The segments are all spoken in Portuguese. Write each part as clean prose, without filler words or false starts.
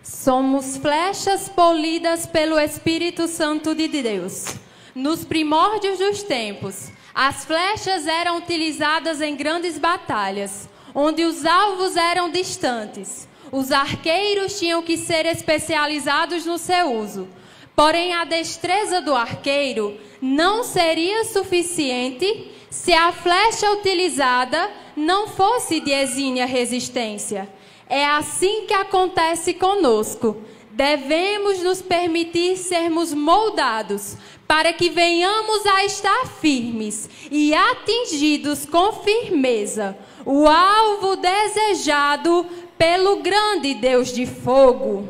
Somos flechas polidas pelo Espírito Santo de Deus. Nos primórdios dos tempos, as flechas eram utilizadas em grandes batalhas, onde os alvos eram distantes. Os arqueiros tinham que ser especializados no seu uso. Porém, a destreza do arqueiro não seria suficiente se a flecha utilizada não fosse de exímia resistência. É assim que acontece conosco. Devemos nos permitir sermos moldados para que venhamos a estar firmes e atingidos com firmeza o alvo desejado pelo grande Deus de fogo.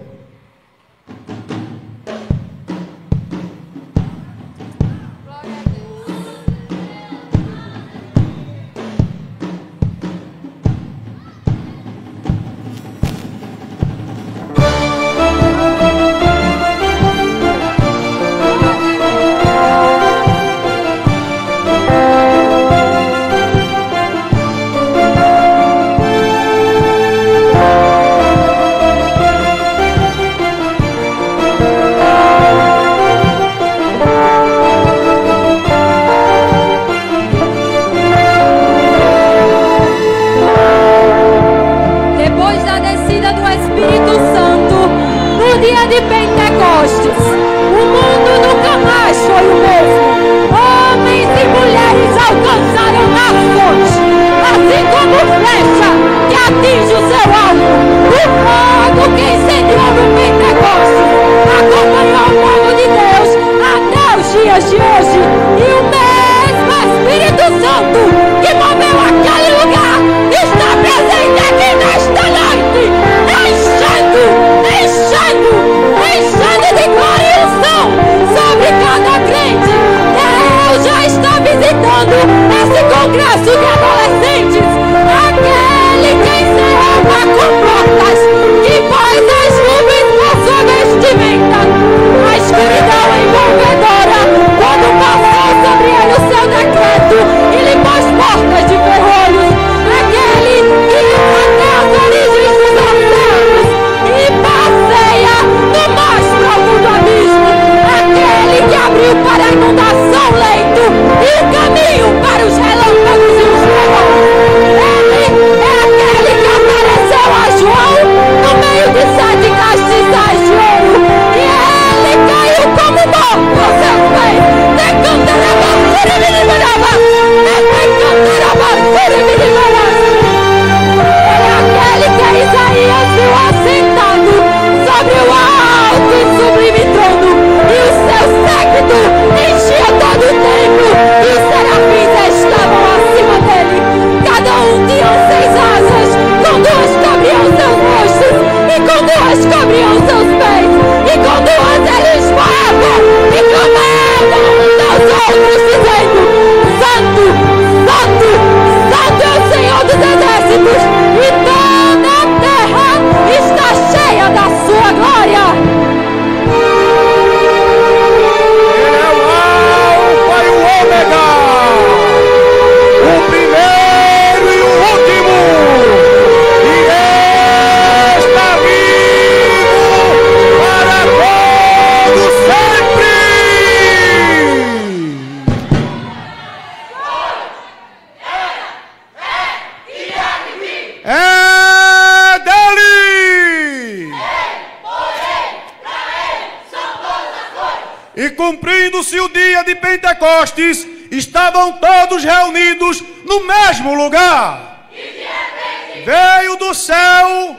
E cumprindo-se o dia de Pentecostes, estavam todos reunidos no mesmo lugar. E de repente veio do céu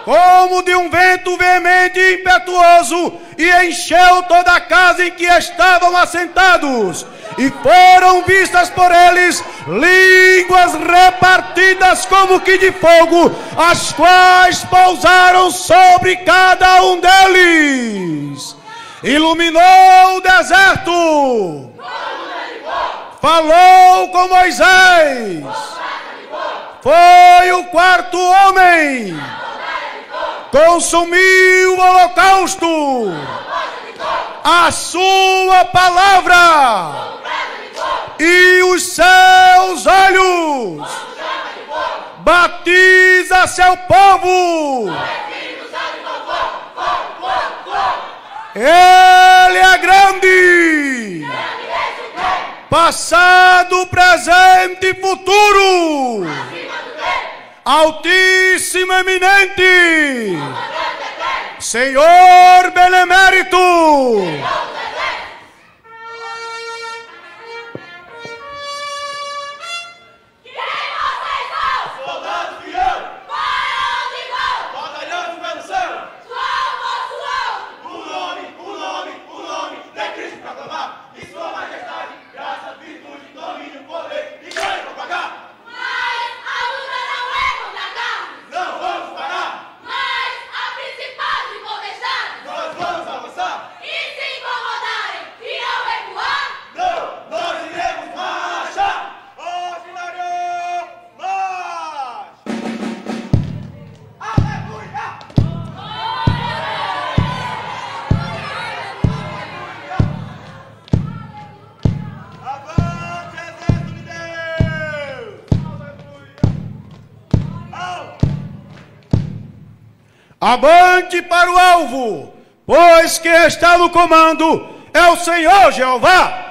como de um vento veemente e impetuoso, e encheu toda a casa em que estavam assentados. E foram vistas por eles línguas repartidas como que de fogo, as quais pousaram sobre cada um deles. Iluminou o deserto, falou com Moisés, foi o quarto homem, consumiu o holocausto, a sua palavra e os seus olhos, batiza seu povo Ele é grande, passado, presente e futuro, altíssimo, eminente, Senhor benemérito. Avante para o alvo, pois quem está no comando é o Senhor Jeová.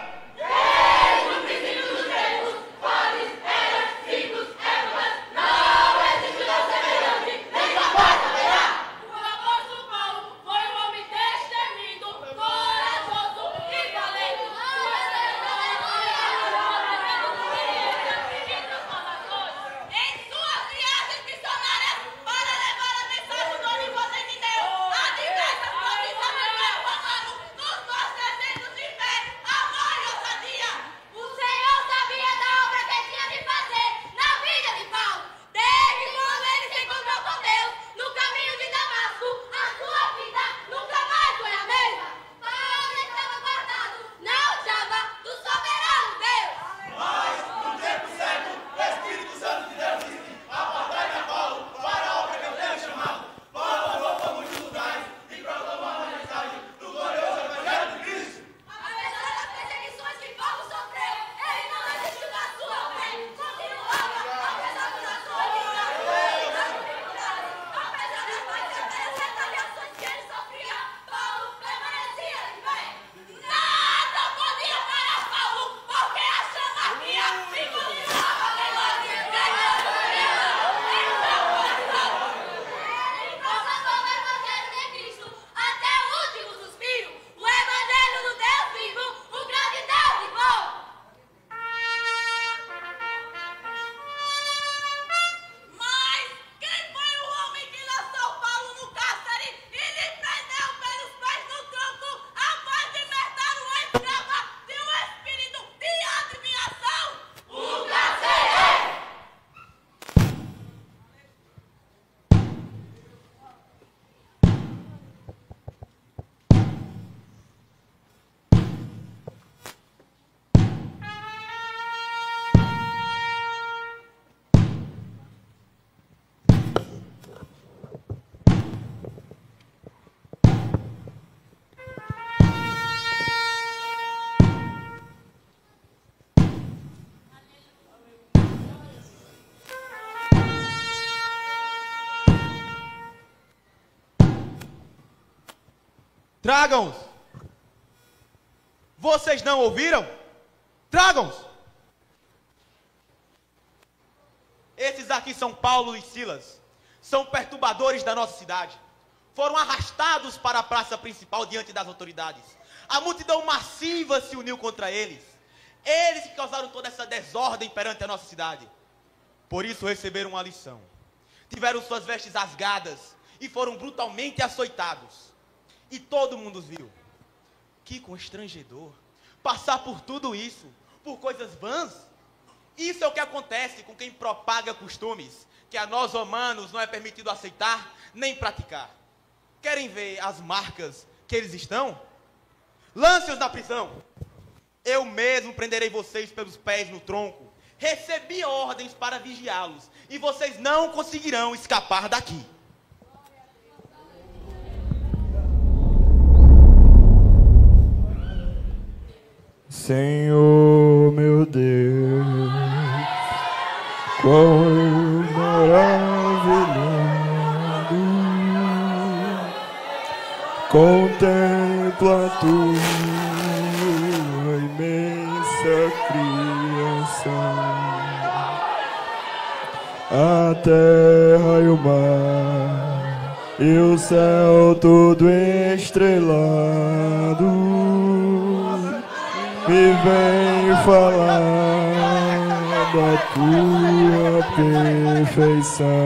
Tragam-os! Vocês não ouviram? Tragam-os! Esses aqui são Paulo e Silas. São perturbadores da nossa cidade. Foram arrastados para a praça principal diante das autoridades. A multidão massiva se uniu contra eles. Eles que causaram toda essa desordem perante a nossa cidade. Por isso receberam uma lição. Tiveram suas vestes rasgadas e foram brutalmente açoitados. E todo mundo os viu. Que constrangedor. Passar por tudo isso, por coisas vãs. Isso é o que acontece com quem propaga costumes que a nós humanos não é permitido aceitar nem praticar. Querem ver as marcas que eles estão? Lance-os na prisão. Eu mesmo prenderei vocês pelos pés no tronco. Recebi ordens para vigiá-los e vocês não conseguirão escapar daqui. Senhor meu Deus, quão maravilhoso, contemplo enquanto a imensa criação, a terra e o mar e o céu todo estrelado me vem falar da tua perfeição.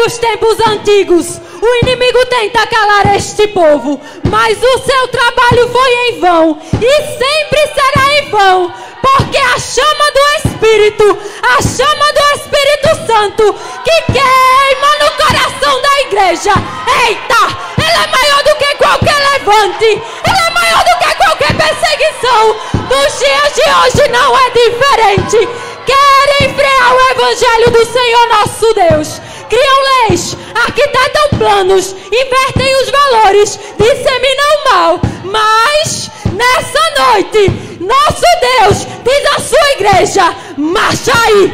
Os tempos antigos, o inimigo tenta calar este povo, mas o seu trabalho foi em vão e sempre será em vão, porque a chama do Espírito Santo que queima no coração da igreja, eita, ela é maior do que qualquer levante, ela é maior do que qualquer perseguição. Nos dias de hoje não é diferente. Querem frear o evangelho do Senhor nosso Deus, criam leis, arquitetam planos, invertem os valores, disseminam o mal. Mas nessa noite, nosso Deus diz à sua igreja: marcha aí,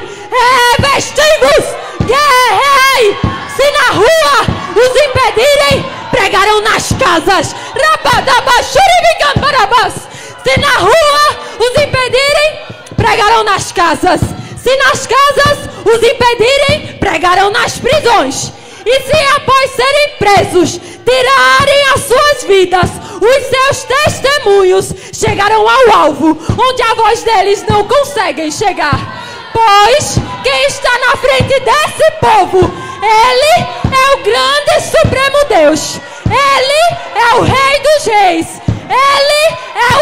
revestivos, guerrei. Se na rua os impedirem, pregarão nas casas. Se na rua os impedirem, pregarão nas casas. Se nas casas os impedirem, pregarão nas prisões. E se após serem presos, tirarem as suas vidas, os seus testemunhos chegarão ao alvo, onde a voz deles não conseguem chegar. Pois quem está na frente desse povo, ele é o grande e supremo Deus. Ele é o Rei dos Reis. Ele é